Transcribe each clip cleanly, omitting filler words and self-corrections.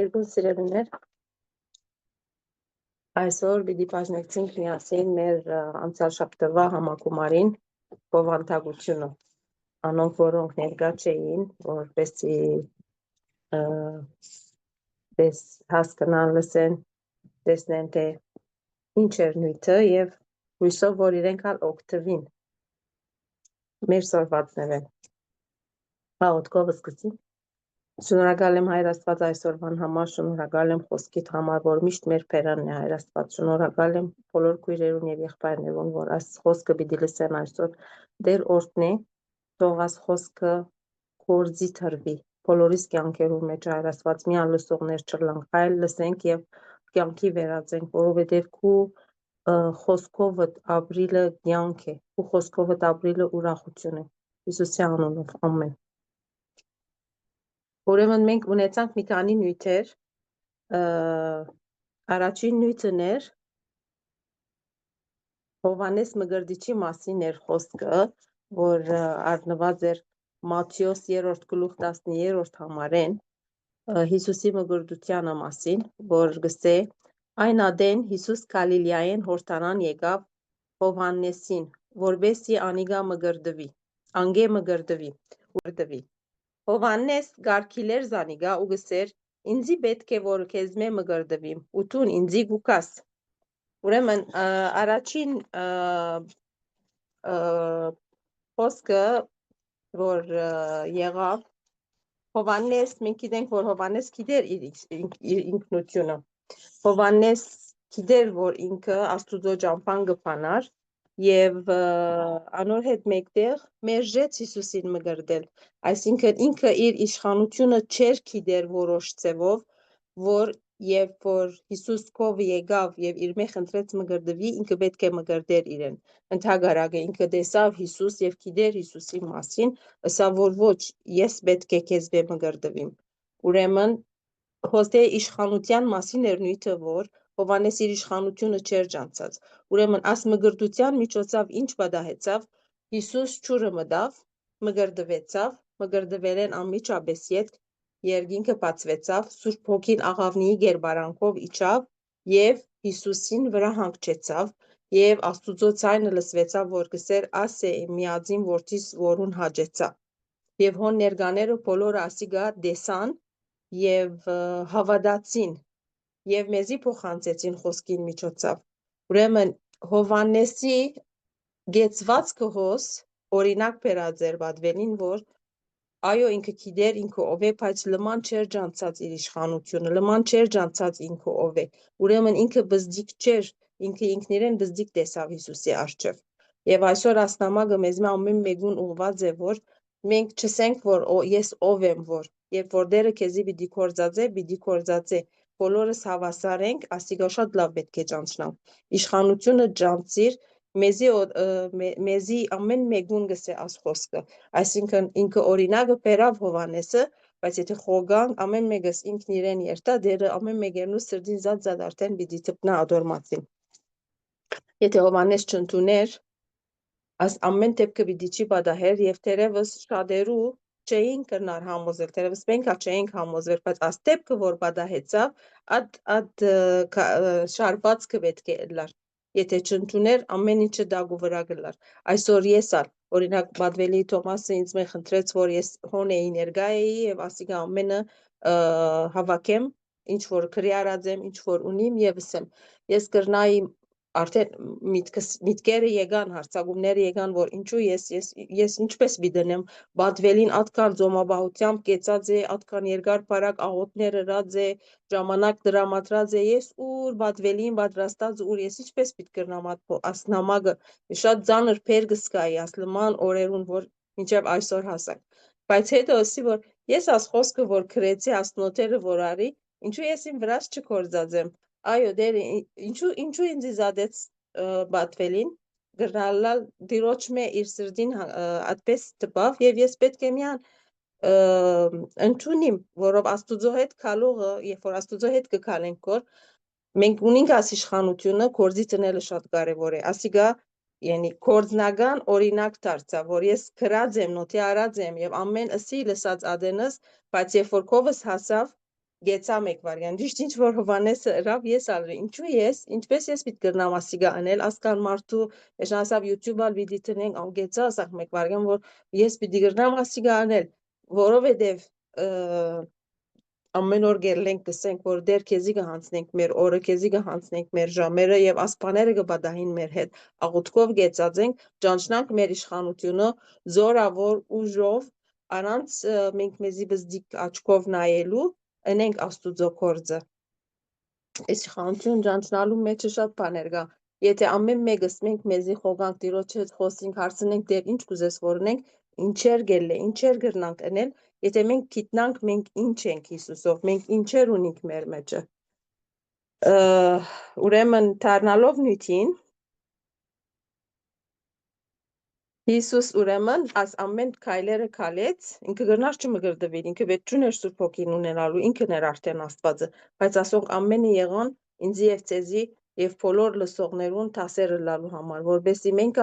Երկու սիրելիներ, այսօր պիտի բաժնեցինք միասին մեր անցյալ շաբթվա համագումարին բովանդակությունը, անոնք որոնք ներկա չէին, որպեսզի հասկանան, լսեն, տեսնեն, թե ինչ էր նյութը եւ հույսով, որ իրենք ալ օգտվին մեր սորվածներեն։ Աղոթքով սկսենք։ Շնորհակալ եմ Հայր Աստված այսօրվան համար, շնորհակալ եմ խոսքիդ համար, որ միշտ մեր բերանն է Հայր Աստված, շնորհակալ եմ բոլոր քույրերուն եւ եղբայրներուն, որ այս խոսքը պիտի լսեն այսօր, դեր օրհնի, թող այս խոսքը կորձի թրվի, բոլորիս կյանքերուն մեջ Հայր Աստված, միան լսողներ չլանք, այլ լսենք եւ կյանքի վերածենք, որովհետեւ քու խոսքովդ ապրիլը կյանք է, քու խոսքովդ ապրիլը ուրախություն է, Հիսուսի անունով, ամեն։ Ուրեմն մենք ունեցանք մի քանի նյութեր, առաջին նյութն էր Հովհաննես Մկրտիչի մասին էր խոսքը, որ առնված էր Մատթեոս 3-րդ գլուխ 10-րդ համարեն Հիսուսի մկրտությանը մասին, որ գսե այն ադեն Հիսուս Գալիլեայեն հորդանան եկավ Հովհաննեսին, որբեսի անիգա մկրտվի, անգե մկրտվի։ Հովհաննես գարքիլեր զանիգա ու գսեր ինձի պետք է որ քեզմե մկրտվիմ ու տուն ինձի գուկաս։ Ուրեմն առաջին խոսքը որ եղավ Հովհաննես, մենք գիտենք որ Հովհաննես գիտեր իր ինքնությունը։ Հովհաննես գիտեր որ ինքը Աստուծո ճամփան կփանար եւ անոր հետ մեկտեղ մերժեց Հիսուսին մկրտել, այսինքն ինքը իր իշխանությունը չէր գիտեր որոշ ձևով, որ երբ որ Հիսուս կով եկավ եւ իր մե խնդրեց մկրտվի, ինքը պետք է մկրտեր իրեն։ Ընդհակառակը ինքը տեսավ Հիսուս եւ գիտեր Հիսուսի մասին, ասավ որ ոչ, ես պետք է քեզ մկրտվիմ։ Ուրեմն հոստե իշխանության մասին էր նույնը որ Հովհաննես իր իշխանությունը չէր ջանցած։ Ուրեմն աս մկրտության միջոցով ինչ պատահեցավ, Հիսուս ջուրը մտավ, մկրտվեցավ, մկրտվելեն անմիջապես յետ երկինքը բացվեցավ, Սուրբ Հոգին աղավնիի գերբարանքով իջավ եւ Հիսուսին վրա հանգչեցավ եւ Աստուծո ձայնը լսվեցավ, որ գսեր ասե միածին որդիս, որուն հաջեցա։ Եվ հոն ներկաները բոլորը ասիգա դեսան եւ հավատացին եւ մեզի փոխանցեցին խոսքին միջոցով։ Ուրեմն Հովհաննեսի գեցվածքը հոս օրինակ բերաձեր պատվելին, որ այո ինքը գիտեր ինքը ով է, բայց լման չէր ջանցած իր իշխանությունը, լման չէր ջանցած ինքը ով է։ Ուրեմն ինքը բզդիկ չէր, ինքը ինքնիրեն բզդիկ տեսավ Հիսուսի առջև։ Եվ այսօր ասնամակը մեզ ամեն մեկուն ուղված է, որ մենք չսենք, որ ես ով եմ, որ երբ որ դերը քեզի պիտի կործածե, բոլորս հավասար ենք, ասիկա շատ լավ պետք է ճանչնանք։ Իշխանությունը ջանցիր, մեզի ամեն մեկուն գսե աս խոսքը, այսինքն ինքը օրինակը բերավ Հովհաննեսը, բայց եթե խոգանք ամեն մեկս ինքն իրեն երթա, դերը ամեն մեկերնու սրդին զատ արդեն պիտի թփնա ադորմացին։ Եթե Հովհաննես չընդուներ, աս ամեն դեպքը պիտի չի պատահեր եւ թերևս շատերու չէին կրնար համոզել, թերևս մենք չէինք համոզվել, բայց աս դեպքը որ պատահեցավ, ад շարվածքը պետք է լար։ Եթե չընդուներ, ամեն ինչը դագու վրա գլար։ Այսօր ես ալ, օրինակ Բադվելի Թոմասը ինձ մե խնդրեց, որ ես հոն էի ներկա էի եւ ասիկա ամենը հավաքեմ, ինչ որ քրի արածեմ, ինչ որ ունիմ եւ ասեմ։ Ես կրնայի արդեն միտքերը եկան, հարցակումները եկան, որ ինչու ես ինչպես բիդնեմ Բադվելին ատքան զոմաբահությամբ կեցած է, ատքան երկար բարակ աղոտներ ըրած է, ժամանակ դրամատրած է, ես ուր Բադվելին պատրաստած ուր ես ինչպես պիտի կրնամ ասնամակը շատ ծանր փեր կսկայի ասլման օրերուն, որ մինչև այսօր հասակ։ Բայց հետո ասի որ ես աս խոսքը որ քրեցի ասնոթերը որ արի, ինչու ես իմ վրաս չկործածեմ։ Այո, դեր ինչու ինձ զադեց Բադվելին գրնալալ դիրոջ մե իր սրդին այդպես տպավ եւ ես պետք է միան ընդունիմ, որով Աստուծո հետ քալողը, երբ որ Աստուծո հետ կքալենք կոր, մենք ունենք աս իշխանությունը, կորձի տնելը շատ կարևոր է։ Ասիգա յանի կորձնական օրինակ դարձա, որ ես գրած եմ, նոթի արած եմ եւ ամեն ըսի լսած ադենս, բայց երբ որ կովս հասավ գեցա մեկ վարյան ճիշտ ինչ որ Հովանեսը ռավ ես ալրի ինչու ես ինչպես ես պիտի գրնամ ասիգա անել ասկան մարդու եշանասավ YouTube-ալ վիդեո տնենք ամ գեցա ասակ մեկ վարյան որ ես պիտի գրնամ ասիգա անել որովհետև ամեն օր գերլենք գսենք որ դեր քեզի կհանցնենք մեր օրը քեզի կհանցնենք մեր ժամերը եւ ասպաները կբադահին մեր հետ աղուտքով գեցածենք ճանչնանք մեր իշխանությունը զորավոր ուժով առանց մենք մեզի բզդիկ աչքով նայելու ընենք աստուծո կորձը իշխանություն ճանչնալու մեջը շատ բաներ կա եթե ամեն մեկս մենք մեզի խոգանք տիրոջ հետ խոսենք հարցնենք դեր ինչ կուզես որնենք ինչեր գելլե ինչեր գրնանք ընել եթե մենք գիտնանք մենք ինչ ենք Հիսուսով մենք ինչեր ունենք մեր մեջը ուրեմն դառնալով նյութին Հիսուս ուրեմն այս ամեն քայլերը քալեց, ինքը գրնար չմգրդվիր, ինքը վեճ չուներ Սուրբ Հոգին ունենալու, ինքն էր արդեն Աստվածը, բայց ասող ամենը եղան ինձի եւ ցեզի եւ բոլոր լսողներուն դասերը լալու համար, որբեսի մենք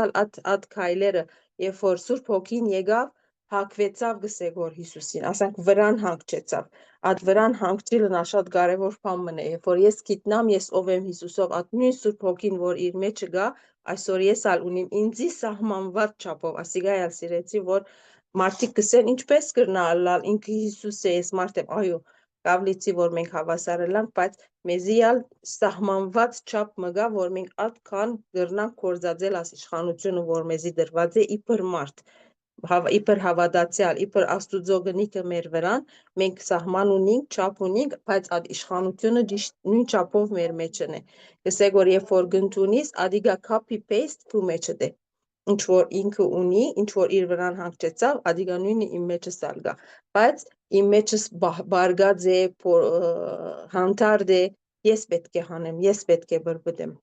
այդ քայլերը, երբ որ Սուրբ Հոգին եկավ, հակվեցավ գսեգոր Հիսուսին, ասենք վրան հանգչեցավ, այդ վրան հանգչելն շատ կարևոր բան մնա, երբ որ ես գիտնամ, ես ով եմ Հիսուսով, այդ նույն Սուրբ Հոգին, որ իր մեջը գա, այսօր ես ալ ունիմ ինձի սահմանված չափով ասիգայալ սիրեցի որ մարդիկ կսեն ինչպես կրնալ ինքը Հիսուս է ես մարդ եմ այո կավլիցի որ մենք հավասարելանք բայց մեզի ալ սահմանված չափ մգա որ մենք այդքան կրնանք կորզածել աս իշխանությունը որ մեզի դրված է իբր մարդ իբր հավատացյալ իբր աստուծո գնիկը մեր վրան մենք սահման ունենք չափ ունենք բայց այդ իշխանությունը նույն չափով մեր մեջն է գսեք որ երբ որ գնտունիս ադիգա copy paste դու մեջը դե ինչ որ ինքը ունի ինչ որ իր վրան հանգչեցավ ադիգա նույնը իմ մեջս ալգա բայց իմ մեջս բարգած է հանդարտ է ես պետք է հանեմ ես պետք է բրբդեմ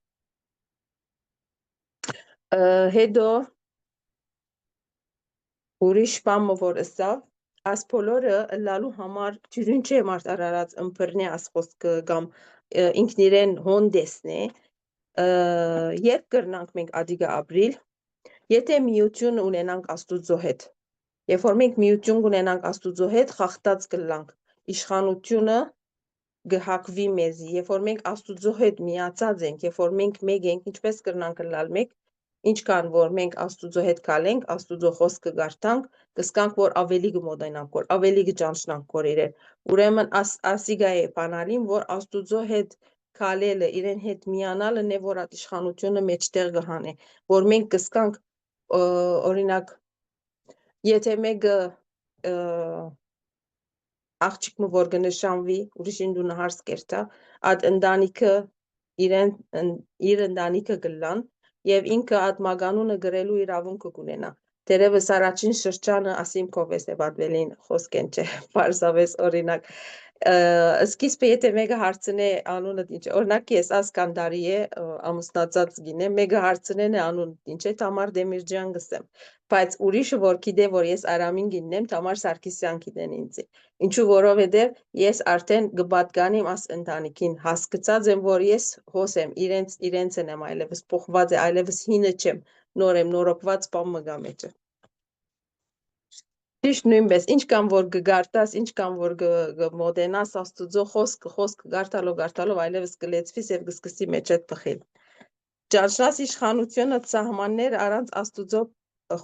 հետո ուրիշ բամը որ ըսավ աս բոլորը լալու համար ջրին չէ մարդ արարած ըմբռնի աս խոսքը կամ ինքն իրեն հոնդեսն է երբ կրնանք մենք ադիգա ապրիլ եթե միություն ունենանք աստուծո հետ երբ որ մենք միություն ունենանք աստուծո հետ խախտած կլանք իշխանությունը գհակվի մեզի երբ որ մենք աստուծո հետ միացած ենք երբ որ մենք մեկ ենք ինչպես կրնանք լալ մեկ ինչքան որ մենք աստուծո հետ կալենք աստուծո խոսքը գարտանք կսկանք որ ավելի կմոտենանք որ ավելի կճանչնանք որ իրեն ուրեմն ասիգա է բանալին որ աստուծո հետ քալելը իրեն հետ միանալը նե որ այդ իշխանությունը մեջտեղ կհանե որ մենք կսկանք օրինակ եթե մեկը աղջիկը որ կնշանվի ուրիշին դու նահարս կերտա այդ ընտանիքը իր ընտանիքը կլան եւ ինքը այդ մագանունը գրելու իրավունքը կունենա դերևս առաջին շրջանը ասիմ կովես է բադվելին խոսքեն չէ բարձավես օրինակ սկիզբը եթե մեկը հարցնե անունը ինչ օրինակ ես ասկանդարի է ամուսնացած գինե մեկը հարցնեն է անուն ինչ է Թամար Դեմիրջյան գսեմ բայց ուրիշը որ գիտե որ ես Արամին գինեմ Թամար Սարգսյան գիտեն ինձ ինչու որովհետև ես արդեն կպատկանիմ աս ընտանիքին հասկացած եմ որ ես հոս եմ իրենցն եմ այլևս փոխված է այլևս հինը չեմ նոր եմ նորոգված բան մգա մեջը ճիշտ նույնպես ինչքան որ կգարտաս ինչքան որ կմոտենաս աստուծո խոսք գարտալով այլևս կլեցվիս եւ կսկսի մեջդ բխել ճանչնաս իշխանությունը սահմաններ առանց աստուծո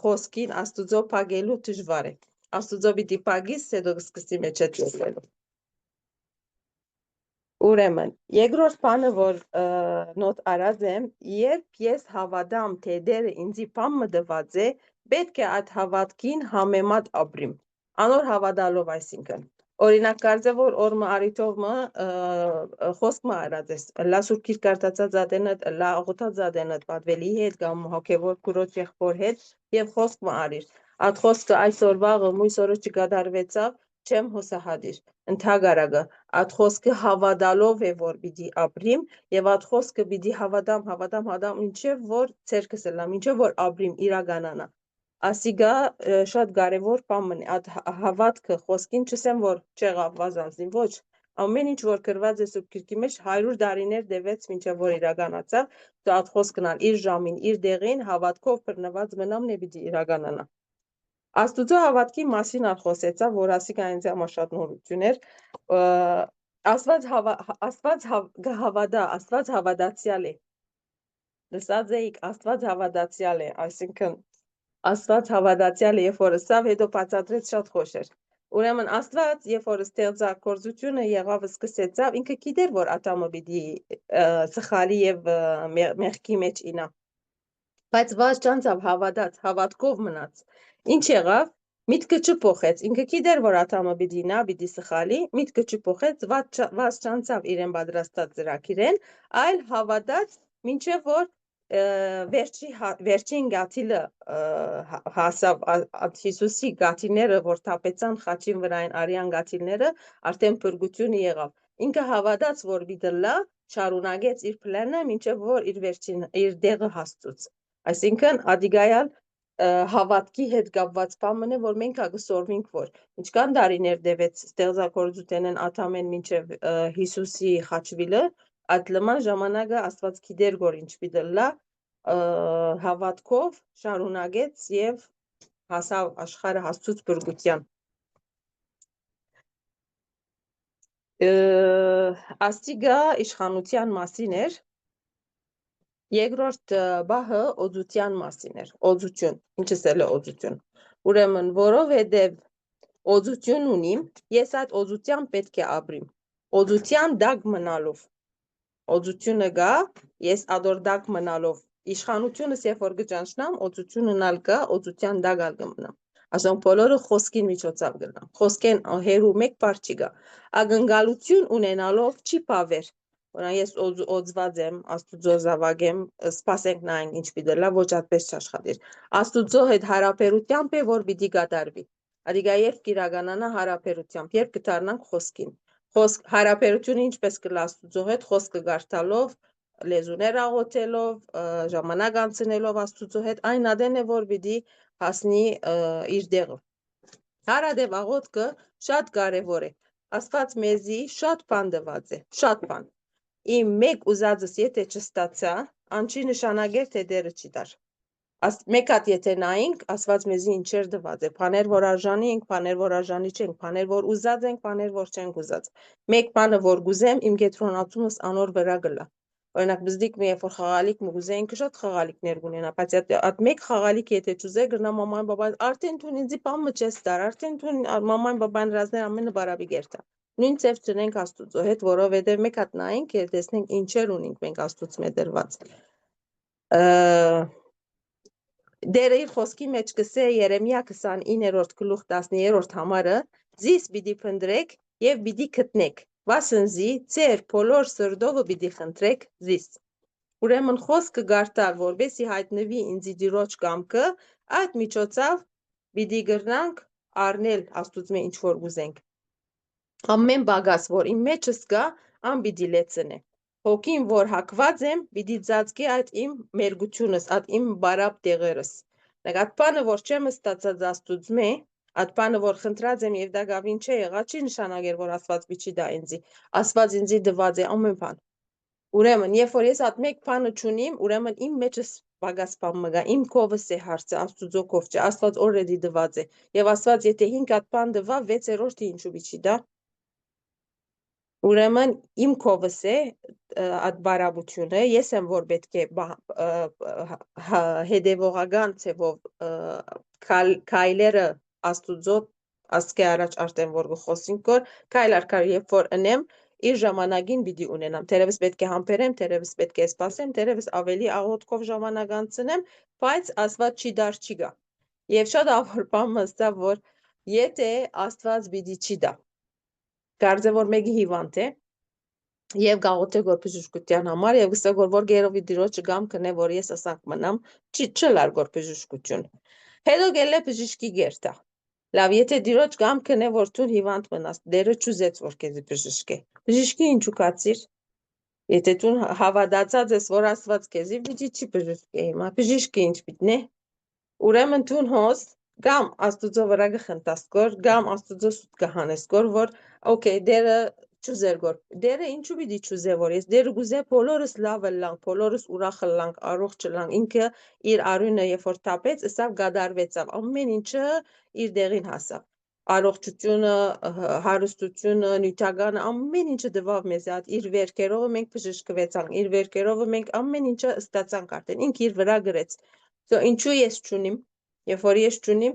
խոսքին աստուծո փագելու դժվար է աստուծո պիտի փագիս հետո կսկսի մեջդ լսելու Ուրեմն, երկրորդ բանը, որ նոտ արած եմ, երբ ես հավատամ, թե դերը ինձի բան մտված է, պետք է այդ հավատքին համեմատ ապրիմ, անոր հավատալով այսինքն։ Օրինակ կարծե որ օրմը արիթովմը խոսք մը արած ես, լա սուրբ գիրք կարդացած ադենդ, լա աղոթած ադենդ, պատվելի հետ կամ հոգևոր քուրոջ եղբոր հետ եւ խոսք մը արիր։ Այդ խոսքը այսօր վաղը մույս օրը չկադարվեցավ, չեմ հոսահադիր, ընդհակարակը, այդ խոսքը հավատալով է, որ պիտի ապրիմ, եւ այդ խոսքը պիտի հավատամ, ինչեւ որ ցերկս լամ, ինչեւ որ ապրիմ իրականանա։ Ասիգա շատ կարևոր բան է, այդ հավատքը խոսքին չսեմ, որ չեղավ վազանձին, ոչ, ամեն ինչ որ գրված է Սուրբ Գիրքի մեջ 100 տարիներ դեվեց մինչեւ որ իրականացավ, այդ խոսքն ալ իր ժամին, իր դեղին հավատքով բռնված մնամ նե պիտի իրականանա։ Աստուծո հավատքի մասին ալ խոսեցա, որ ասիկա ինձ համար շատ նորություն էր, Աստված գհավադա, Աստված հավատացյալ է։ Լսած էիք, Աստված հավատացյալ է, այսինքն Աստված հավատացյալ է, երբ որ սավ հետո բացատրեց շատ խոշ էր։ Ուրեմն Աստված, երբ որ ստեղծագործությունը եղավ սկսեցավ, ինքը գիտեր, որ ատամը պիտի սխալի եւ մեղքի մեջ ինա։ Բայց վազ ճանցավ հավատաց, հավատքով մնաց։ Ինչ եղավ։ Միտքը չփոխեց, ինքը գիտեր, որ ատամը պիտի նա, պիտի սխալի, միտքը չփոխեց, վազ ճանցավ իրեն պատրաստած ծրագիրեն, այլ հավատաց, մինչև որ վերջին գաթիլը հասավ Հիսուսի գաթիլները, որ թապեցան խաչին վրային արյան գաթիլները, արդեն փրկությունը եղավ։ Ինքը հավատաց, որ պիտի լա, շարունակեց իր պլանը, մինչև որ իր դեղը հասցուց։ Այսինքն ադիգայալ հավատքի հետ կապված բան է, որ մենք ագսորվինք, որ ինչքան դարիներ դևեց ստեղծագործութենեն ատամեն մինչև Հիսուսի խաչվիլը, այդ լման ժամանակը Աստված գիտեր, որ ինչ պիտի լա, հավատքով շարունակեց եւ հասավ աշխարհը հասցուց բրգության։ Աստիգա իշխանության մասին էր, երկրորդ բահը օծության մասին էր, օծություն, ինչս էլ է օծություն։ Ուրեմն, որովհետև օծություն ունիմ, ես այդ օծության պետք է ապրիմ, օծության դակ մնալով, օծությունը գա, ես ադոր դակ մնալով, իշխանությունս երբ որ գճանչնամ, օծությունը նալ գա, օծության դակ ալ կմնամ, ասոն բոլորը խոսքին միջոցավ գնամ, խոսքեն հերու մեկ բար չի գա, ագնգալություն ունենալով չի պավեր, որան ես օծված եմ, Աստուծո զավակ եմ, սպասենք նայենք ինչ պիտի լա, ոչ այդպես չաշխատիր, Աստուծո հետ հարաբերությամբ է, որ պիտի կատարվի, Ադիգա երբ կիրականանա հարաբերությամբ, երբ կդառնանք խոսքին, հարաբերությունը ինչպես կլա Աստուծո հետ, խոսքը գարտալով, լեզուներ աղոթելով, ժամանակ անցնելով Աստուծո հետ, այն ադեն է, որ պիտի հասնի իր դեղը։ Հարադև աղոթքը շատ կարևոր է։ Աստված մեզի շատ բան տված է, շատ բան։ Իմ մեկ ուզածս եթե չստացա, անչի նշանակեր, թե դերը չի դար։ Մեկ հատ եթե նայենք, Աստված մեզի ինչեր տված է, բաներ, որ արժանի ենք, բաներ, որ արժանի չենք, բաներ, որ ուզած ենք, բաներ, որ չենք ուզած։ Մեկ բանը, որ գուզեմ, իմ կետրոնացումս անոր վրա գլա։ Օրինակ բզդիկ մի երբ որ խաղալիք մուզեինք շատ խաղալիքներ ունենա, բայց այդ մեկ խաղալիք եթե չուզե գնա մաման բաբան արդեն դու ինձի բամը չես տար, արդեն դու մաման բաբան ռազներ ամենը բարաբի գերտա։ Նույն ծև ծնենք Աստուծո հետ, որովհետև մեկ հատ նայենք եւ տեսնենք ինչեր ունենք մենք Աստուծո մեջ դրված։ Դերը իր խոսքի մեջ կսե Երեմիա 29-րդ գլուխ 10-րդ համարը զիս պիտի փնտրեք եւ պիտի գտնեք վասնզի ծեր բոլոր սրդովը պիտի խնդրեք զիս ուրեմն խոսքը գարտալ որբեսի հայտնվի ինձի դիրոջ կամքը այդ միջոցով պիտի գրնանք առնել Աստուծո ինչ որ ուզենք ամեն բագաս որ իմ մեջս կա ան պիտի լեցնե Հոգին, որ հակված եմ, պիտի ծածկի այդ իմ մերգությունս, այդ իմ բարապ տեղերս։ Այդ բանը, որ չեմ ստացած Աստուծմե, այդ բանը, որ խնդրած եմ եւ դա գավին չէ եղա, չի նշանակեր, որ Աստված պիտի դա ինձի։ Աստված ինձի տված է ամեն բան։ Ուրեմն, երբ որ ես այդ մեկ բանը չունիմ, ուրեմն իմ մեջս բագաս բան մգա, իմ կովս է հարցը, Աստուծո կով չէ, Աստված already տված է։ Եվ Աստված եթե 5 հատ բան տվա, 6-րդը ինչու պիտի դա Ուրեմն իմ կովս է այդ բարաբությունը, ես եմ որ պետք է հետևողական ցևով քայլերը Աստուծո ասկե առաջ արդեն որ խոսինք որ քայլ արքար երբ որ ընեմ իր ժամանակին պիտի ունենամ թերևս պետք է համբերեմ թերևս պետք է սպասեմ թերևս ավելի աղոթքով ժամանակ անցնեմ բայց Աստված չի դար չի գա եւ շատ ավոր բան մստա որ եթե Աստված պիտի չի դա Կարծեմ որ մեկի հիվանդ է եւ գաղութե որ բժշկության համար եւ գսա որ գերովի դիրոջը գամ կնե որ ես ասանք մնամ չլար որ բժշկություն հետո գելե բժշկի գերտա լավ եթե դիրոջ գամ կնե որ դու հիվանդ մնաս դերը չուզեց որ քեզ բժշկե բժշկի ինչու կացիր եթե դու հավատացած ես որ Աստված քեզի պիտի չի բժշկե հիմա բժշկի ինչ պիտի ուրեմն դու հոս Գամ Աստուծո վրա գխնդաս գոր, գամ Աստուծո սուտ կհանես գոր, որ okay դերը չուզեր գոր, դերը ինչու պիտի չուզե որ ես դերը գուզե բոլորս լավը լանք, բոլորս ուրախը լանք, առողջը լանք, ինքը իր արյունը երբ որ թափեց, ըսավ գադարվեցավ, ամեն ինչը իր դեղին հասավ։ առողջությունը, հարստությունը, նյութականը, ամեն ինչը դվավ մեզ այդ իր վերքերով մենք բժշկվեցանք, իր վերքերով մենք ամեն ինչը ստացանք արդեն, ինք իր վրա գրեց։ So ինչու ես չունիմ, երբ որ ես չունիմ,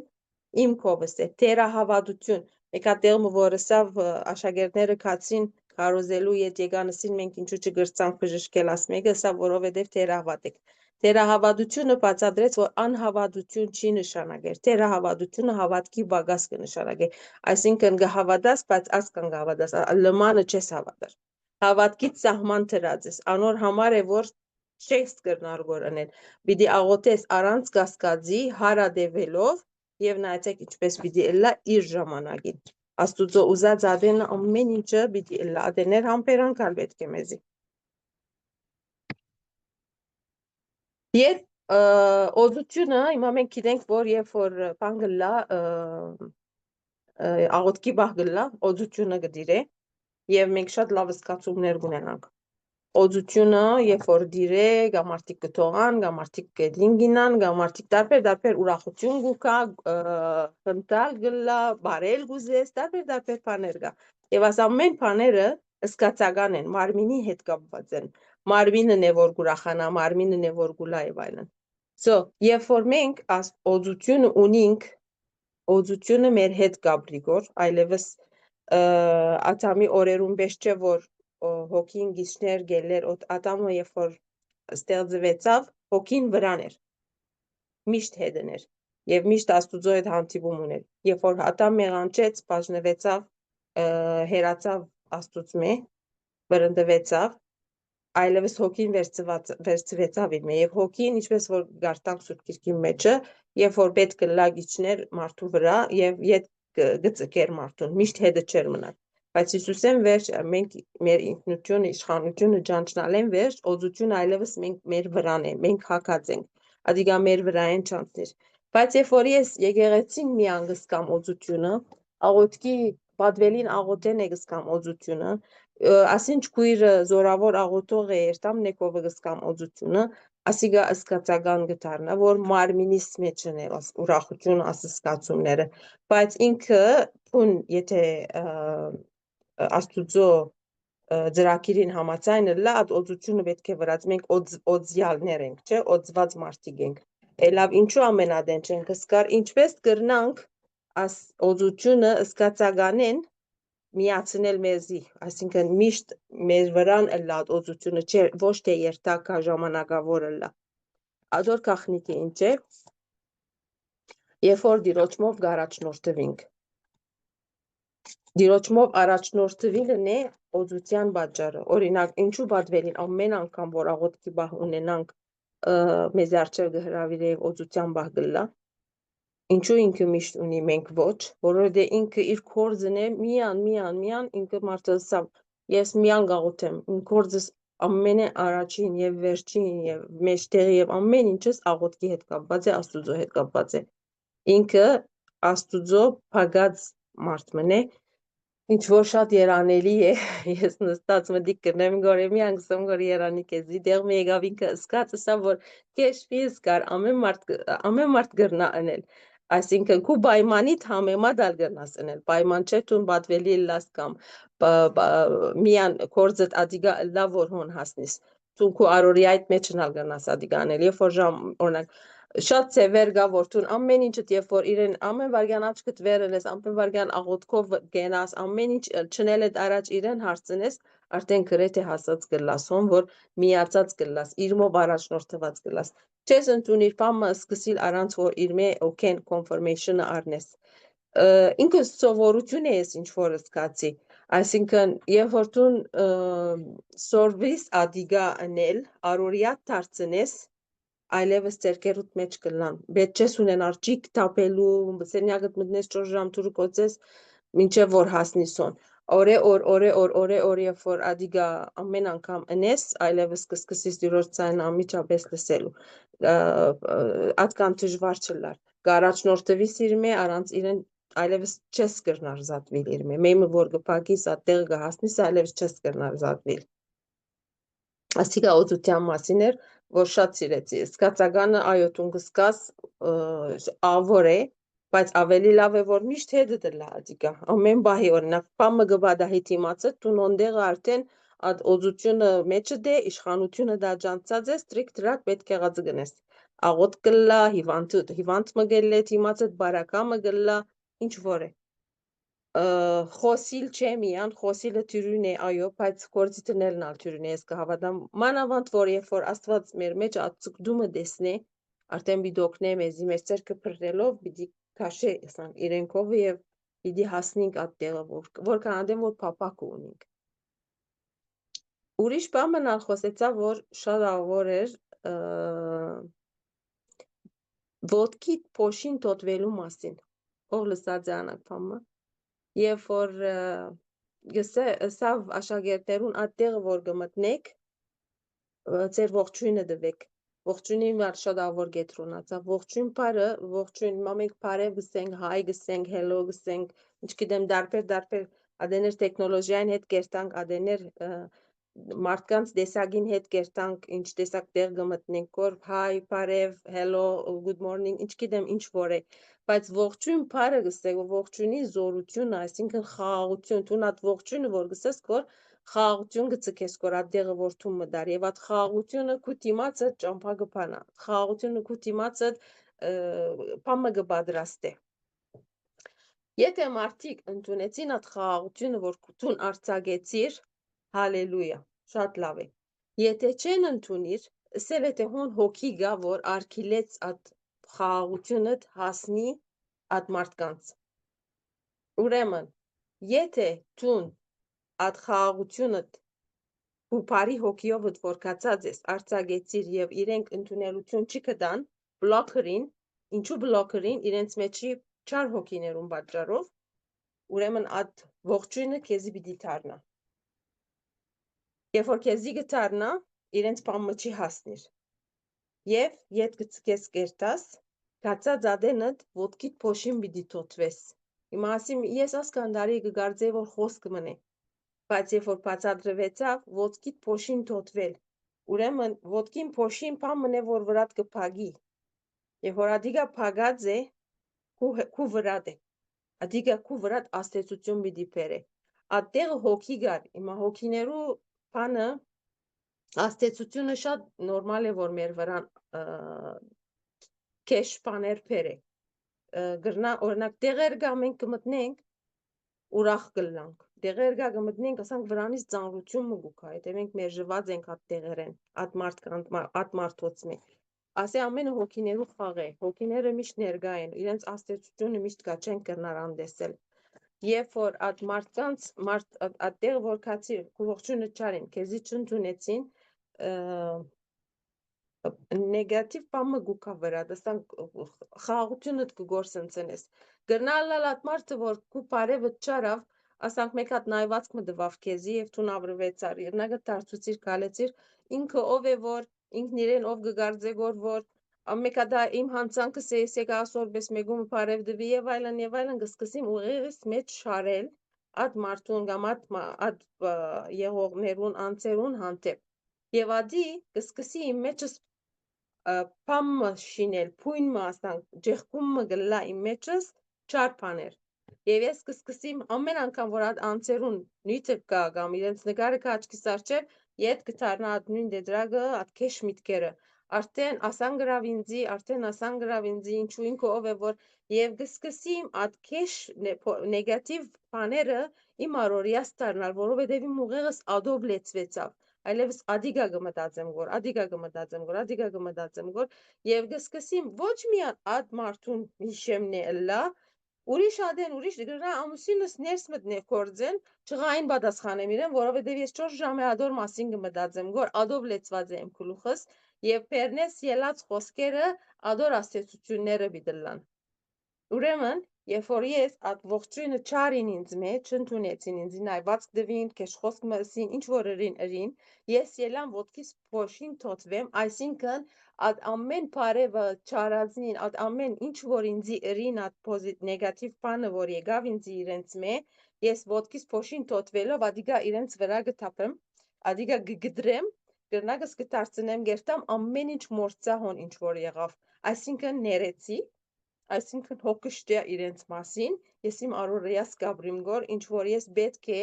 իմ կովս է, թերահավատություն, մեկ հատ տեղը որ ասավ աշակերտները կացին կարոզելու ետ եկանսին մենք ինչու չգրծանք բժշկել աս մեկը, սա որովհետև թերահավատ եք։ Թերահավատությունը բացատրեց, որ անհավատություն չի նշանակեր, թերահավատությունը հավատքի բագաս կնշանակե, այսինքն կհավատաս, բայց աս կան կհավատաս, լմանը չես հավատար, հավատքից սահման թրած ես, անոր համար է, որ չես կրնար որ անել, պիտի աղոթես առանց կասկածի, հարադևելով եւ նայեցեք ինչպես պիտի ելա իր ժամանակին, Աստուծո ուզած ադենը ամեն ինչը պիտի ելա, ադեներ համբերանքալ պետք է մեզի Եվ օզությունը, հիմա մենք գիտենք, որ երբ որ բան գլա, աղոթքի բահ գլա, օզությունը գդիրե, եւ մենք շատ լավ զգացումներ կունենանք։ Օզությունը, երբ որ դիրե, կամ մարդիկ կթողան, կամ մարդիկ կեդին գինան, կամ մարդիկ տարբեր ուրախություն գուկա, խնդալ գլա, բարել գուզես, տարբեր բաներ կա։ Եվ աս ամեն բաները զգացական են, մարմինի հետ կապված են։ Մարմինն է որ գուրախանա, մարմինն է որ գուլա եւ այլն։ So, երբ որ մենք օզությունը ունենք, օզությունը մեր հետ կապրիգոր, այլևս ատամի օրերում բեշ չէ որ հոգին գիշներ գելեր, ատամը երբ որ ստեղծվեցավ, հոգին վրան էր, միշտ հետն էր, եւ միշտ Աստուծո հետ հանդիպում ուներ, երբ որ ատամ մեղանչեց, բաժնվեցավ, հերացավ Աստուծմե, վրընդվեցավ, այլևս հոգին վերցվեցավ իր մե, եւ հոգին, ինչպես որ գարտանք Սուրբ Գիրքի մեջը, երբ որ պետք կլա գիչներ մարդու վրա եւ ետ գծկեր մարդուն, միշտ հետը չէր մնալ։ Բայց Հիսուսեն վերջ մենք մեր ինքնությունը, իշխանությունը ջանչնալ են վերջ, օծությունը այլևս մեր վրան է, մենք հակած ենք, ադիգա մեր վրա են չանցներ։ Բայց երբ որ ես եկեղեցին մի անգսկամ օծությունը, աղոթքի պատվելին աղոթեն է գսկամ օծությունը, ասինչ քույրը զորավոր աղոթող է երտամ նեկովը գսկամ օծությունը, ասիգա ըսկացական գտարնա, որ մարմինիս մեջն է ուրախություն ասսկացումները, բայց ինքը տուն եթե Աստուծո ծրագիրին համաձայնը լա, այդ օծությունը պետք է վրաց, մենք օծյալներ ենք, չէ, օծված մարդիկ ենք, լավ ինչու ամենադեն չենք սկար, ինչպես կրնանք աս օծությունը ըսկացականեն միացնել մեզի, այսինքն միշտ մեր վրան լա օծությունը չէ, ոչ թե երթակա ժամանակավոր լա, ադոր կախնիկի ինչ է, երբ որ դիրոճմով գարաչնորդվինք, Դիրոճմով առաջնորդվելն է օծության պատճառը։ Օրինակ, ինչու պատվելին ամեն անգամ որ աղոթքի բահ ունենանք մեզ առջև կհրավիրե եւ օծության բահ գլա։ Ինչու ինքը միշտ ունի մենք ոչ, որովհետեւ ինքը իր կորձն է միան ինքը մարդը սա ես միան գաղութեմ, իմ կորձս ամենը առաջին եւ վերջին եւ մեջտեղի եւ ամեն ինչս աղոթքի հետ կապված է, Աստուծո հետ կապված է։ Ինքը Աստուծո փագած մարդ մնե Ինչ որ շատ երանելի է, ես նստած մտիկ կնեմ գորեմի անգսում գոր երանի կեզի, դեղ մի եկավ ինքը սկացը սա, որ կեշվի սկար, ամեն մարդ գրնա անել, այսինքն քու բայմանիտ համեմատ ալ գրնաս անել, բայման չէ տուն բատվելի լաս կամ միան կորձդ ադիգա լա որ հոն հասնիս, տուն քու արորիայդ մեջն ալ գրնաս ադիգա անել, երբ որ ժամ, օրինակ, շատ ծևեր գա որ տուն ամեն ինչդ երբ որ իրեն ամեն վարգյան աչքդ վերել ես ամեն վարգյան աղոթքով գենաս ամեն ինչ չնել էդ առաջ իրեն հարցնես արդեն գրեթե հասած գլասոն որ միացած գլաս իրմով առաջնորդված գլաս չես ընդունիր բամը սկսիլ առանց որ իր մե օքեն կոնֆորմեյշնը առնես ինքը սովորություն է ինչ որ զգացի այսինքն երբ որ տուն սորվիս ադիգա անել արորիա դարձնես այլևս ձերքերուտ մեջ կլան, բետ չես ունենար ճիք տապելու, սենյակդ մտնես 4 ժամ թուրը կոցես, մինչև որ հասնիսոն, օրե, երբ որ ադիգա ամեն անգամ ընես, այլևս կսկսիս դիրոր ծայն ամիջապես լսելու, ատկան թժվար չլար, գարաչնորդվիս իրմե, առանց իրեն այլևս չես կրնար զատվիլ իրմե, մեմը որ գպակիս ատեղ գհասնիս, այլևս չես կրնար զատվիլ, ասիգա օծության մասին էր, որ շատ սիրեցի, սկացականը այո տուն կսկաս ավոր է, բայց ավելի լավ է որ միշտ հետը դլա ադիկա ամեն բահի օրինակ պամը գբադա հետիմացը տուն ոնդեղը արդեն ad օծությունը մեջը դե իշխանությունը դա ջանցած է ստրիկտ դրակ պետք է եղած գնես աղոտ կլա հիվանդ մգելլե թիմացը բարակամը գլա ինչ որ է խոսիլ չէ միան խոսիլը թյուրին է այո բայց գործի տնելն ալ թյուրին է ես կհավատամ մանավանդ որ երբ որ աստված մեր մեջ ածկդումը դեսնե արդեն բիդոկնե մեզի մեր ցերկը փրրելով պիտի քաշե ասան իրենքով եւ պիտի հասնենք այդտեղը որքան անդեմ որ փապակ ունենք ուրիշ բան մնալ խոսեցա որ շատ ավոր էր ոտքի փոշին տոտվելու մասին ով լսած է անակ բամը Եվ որ սավ աշակերտներուն այդտեղը որ գմտնեք ձեր ողջույնը դվեք ողջույնի մար շատ ավոր գետրոնացա ողջույն բարը ողջույն մամենք բարև գսենք հայ գսենք հելո գսենք ինչ գիտեմ դարբեր ադեներ տեխնոլոգիային հետ կերտանք ադեներ մարդկանց դեսագին հետ կերտանք ինչ տեսակ տեղ գմտնենք որ հայ բարև հելո good morning ինչ գիտեմ ինչ որ է բայց ողջույն բարը գսեք ողջույնի զորությունը այսինքն խաղաղություն տուն այդ ողջույնը որ գսես որ խաղաղություն գցես որ այդտեղը որ թում մդար եւ այդ խաղաղությունը քու դիմացը ճամփա գփանա խաղաղությունը քու դիմացը փամը գբադրաստե Եթե մարդիկ ընդունեցին այդ խաղաղությունը որ քուն արցագեցիր հալելույա շատ լավ է Եթե չեն ընդունիր ասել է թե հոն հոգի գա որ արքիլեց այդ խաղաղությունը հասնի այդ մարդկանց Ուրեմն եթե տուն այդ խաղաղությունը ու բարի հոգիով որ կացած ես արցագեցիր եւ իրենք ընդունելություն չկդան բլոկերին ինչու բլոկերին իրենց մեջի չար հոգիներուն պատճառով ուրեմն այդ ողջույնը քեզի պիտի դառնա Երբ որ քեզի գտարնա իրենց բամը չի հասնիր եւ իդ գցկես կերտաս կացած ադենդ ոտքիդ փոշին պիտի թոթվես Հիմա ասիմ ես ասկանդարի կգարձե որ խոսք մնե բայց երբ որ բացադրվեցավ ոտքիդ փոշին թոթվել ուրեմն ոտքին փոշին բամն է որ վրատ կփագի եւ որ ադիգա փագած է քու վրատ է ադիգա քու վրատ աստեցություն պիտի բերե այդտեղ հոգի գար հիմա հոգիներու բանը աստեցությունը շատ նորմալ է որ մեր վրան քեշ բաներ բերե գրնա օրինակ տեղեր գա մենք կմտնենք ուրախ կլանք տեղեր գա կմտնենք ասանք վրանից ծանրություն մգուկա եթե մենք մերժված ենք այդ տեղերեն այդ մարդոց մեկ ասե ամենը հոգիներու խաղ է հոգիները միշտ ներկա են իրենց աստեցությունը միշտ կա չեն կրնար անդեսել Երբ որ այդ մարդկանց այդտեղ որ կացիր ողջունը չարին քեզի չընդունեցին նեգատիվ բամը գուկա վրա դասան խաղաղությունը կգործընծնես գրնալալ այդ մարդը որ քու բարևը չարավ ասանք մեկ հատ նայվածք մը դվավ քեզի եւ տուն ավրվեցար երնագը դարձուցիր գալեցիր ինքը ով է որ ինքն իրեն ով կգարձե որ Ամեկա դա իմ հանցանքս է եսեք ասորբես մեգում բարև դվի եւ այլն գսկսիմ ուղեղս մեջ շարել այդ մարդուն կամ այդ եղողներուն անցերուն հանդեպ եւ ադի գսկսի իմ մեջս փամը շինել փույնը ասանք ջեղկումը գլա իմ մեջս չար բաներ եւ ես կսկսիմ ամեն անգամ որ այդ անցերուն նույնը կա կամ իրենց նկարը կա աչքիս առջև իդ կթարնա այդ նույն դեդրագը այդ քեշ միտքերը Արդեն ասան գրավ ինձի ինչու ինքը ով է որ եւ գսկսիմ այդ քեշ նեգատիվ բաները իմ առօրյաս դառնալ որովհետեւ իմ ուղեղս ադով լեցվեցավ այլևս ադիգա կմտածեմ որ եւ գսկսիմ ոչ միան այդ մարդուն հիշեմն է լա ուրիշ դրա ամուսինս ներս մտնե կորձեն չղային պատասխանեմ իրեն որովհետեւ ես 4 ժամի ադոր մասին կմտածեմ որ ադով լեցված եմ քլուխս Եվ պերնես ելած խոսքերը ադոր աստեցությունները բիդլան։ Ուրեմն, երբ որ ես այդ ողջույնը չարին ինձ մեջ, չընդունեցին ինձ նայված դվին, քեշ խոսք մսին, ինչ որ ըրին, ես ելան ոտքիս փոշին թոթվեմ, այսինքն այդ ամեն բարևը չարածնին, այդ ամեն ինչ որ ինձի ըրին այդ նեգատիվ բանը, որ եկավ ինձի իրենց մե, ես ոտքիս փոշին թոթվելով ադիգա իրենց վրա գտապեմ, ադիգա գգդրեմ Գրնագս կդարձնեմ գերտամ ամեն ինչ մորցա հոն ինչ որ եղավ այսինքն ներեցի այսինքն հոգշտյա իրենց մասին, ես իմ առօրյաս գաբրիմ գոր, ինչ որ ես պետք է